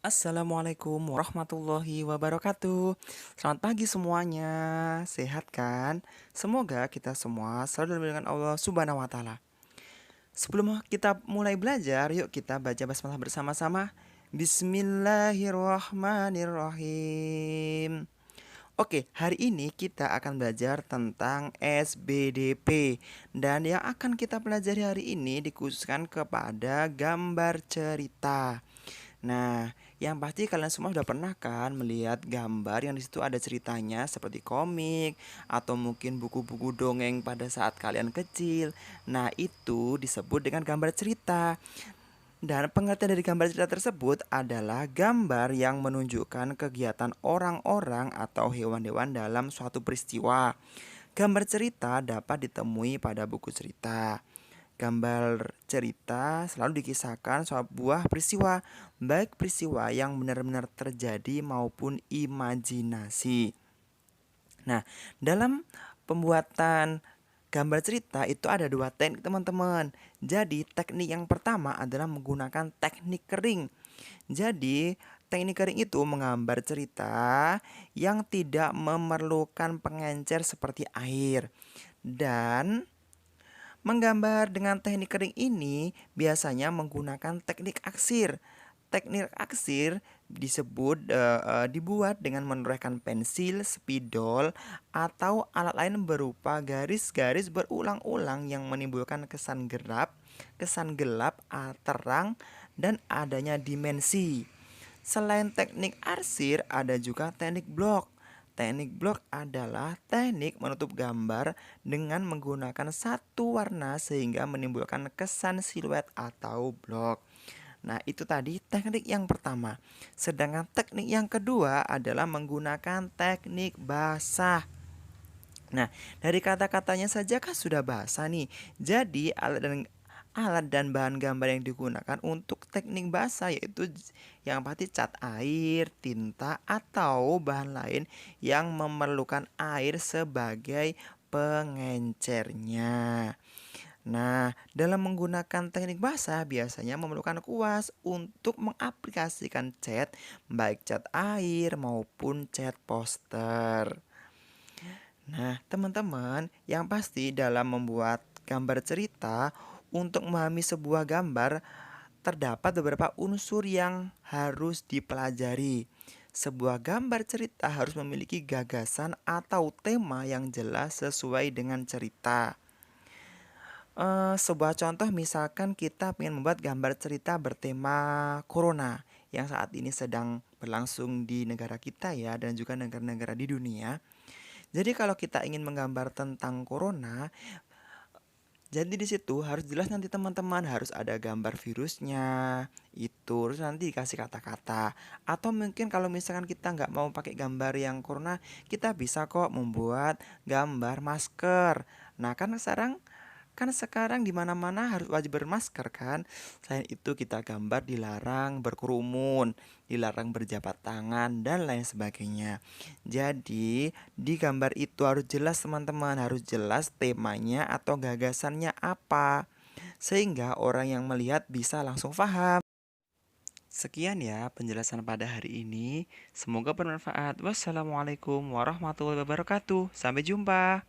Assalamualaikum warahmatullahi wabarakatuh. Selamat pagi semuanya. Sehat kan? Semoga kita semua selalu dalam lindungan Allah Subhanahu wa taala. Sebelum kita mulai belajar, yuk kita baca basmalah bersama-sama. Bismillahirrahmanirrahim. Oke, hari ini kita akan belajar tentang SBDP dan yang akan kita pelajari hari ini dikhususkan kepada gambar cerita. Nah, yang pasti kalian semua sudah pernah kan melihat gambar yang di situ ada ceritanya seperti komik atau mungkin buku-buku dongeng pada saat kalian kecil. Nah, itu disebut dengan gambar cerita. Dan pengertian dari gambar cerita tersebut adalah gambar yang menunjukkan kegiatan orang-orang atau hewan-hewan dalam suatu peristiwa. Gambar cerita dapat ditemui pada buku cerita. Gambar cerita selalu dikisahkan sebuah peristiwa, baik peristiwa yang benar-benar terjadi maupun imajinasi. Nah, dalam pembuatan gambar cerita itu ada dua teknik teman-teman. Jadi teknik yang pertama adalah menggunakan teknik kering. Jadi teknik kering itu menggambar cerita yang tidak memerlukan pengencer seperti air. Dan menggambar dengan teknik kering ini biasanya menggunakan teknik aksir. Teknik aksir dibuat dengan menorehkan pensil, spidol, atau alat lain berupa garis-garis berulang-ulang yang menimbulkan kesan gelap, terang, dan adanya dimensi. Selain teknik arsir, ada juga teknik blok. Teknik blok adalah teknik menutup gambar dengan menggunakan satu warna sehingga menimbulkan kesan siluet atau blok. Nah, itu tadi teknik yang pertama. Sedangkan teknik yang kedua adalah menggunakan teknik basah. Nah, dari kata-katanya saja kan sudah basah nih. Jadi, alat dan bahan gambar yang digunakan untuk teknik basah yaitu yang pasti cat air, tinta, atau bahan lain yang memerlukan air sebagai pengencernya. Nah, dalam menggunakan teknik basah biasanya memerlukan kuas untuk mengaplikasikan cat, baik cat air maupun cat poster. Nah, teman-teman, yang pasti dalam membuat gambar cerita, untuk memahami sebuah gambar, terdapat beberapa unsur yang harus dipelajari. Sebuah gambar cerita harus memiliki gagasan atau tema yang jelas sesuai dengan cerita. Sebuah contoh misalkan kita ingin membuat gambar cerita bertema Corona yang saat ini sedang berlangsung di negara kita ya dan juga negara-negara di dunia. Jadi kalau kita ingin menggambar tentang corona, jadi di situ harus jelas nanti teman-teman harus ada gambar virusnya, itu terus nanti dikasih kata-kata. Atau mungkin kalau misalkan kita nggak mau pakai gambar yang corona, kita bisa kok membuat gambar masker. Nah kan sekarang di mana-mana harus wajib bermasker kan. Selain itu kita gambar dilarang berkerumun, dilarang berjabat tangan dan lain sebagainya. Jadi di gambar itu harus jelas teman-teman, harus jelas temanya atau gagasannya apa. Sehingga orang yang melihat bisa langsung paham. Sekian ya penjelasan pada hari ini. Semoga bermanfaat. Wassalamualaikum warahmatullahi wabarakatuh. Sampai jumpa.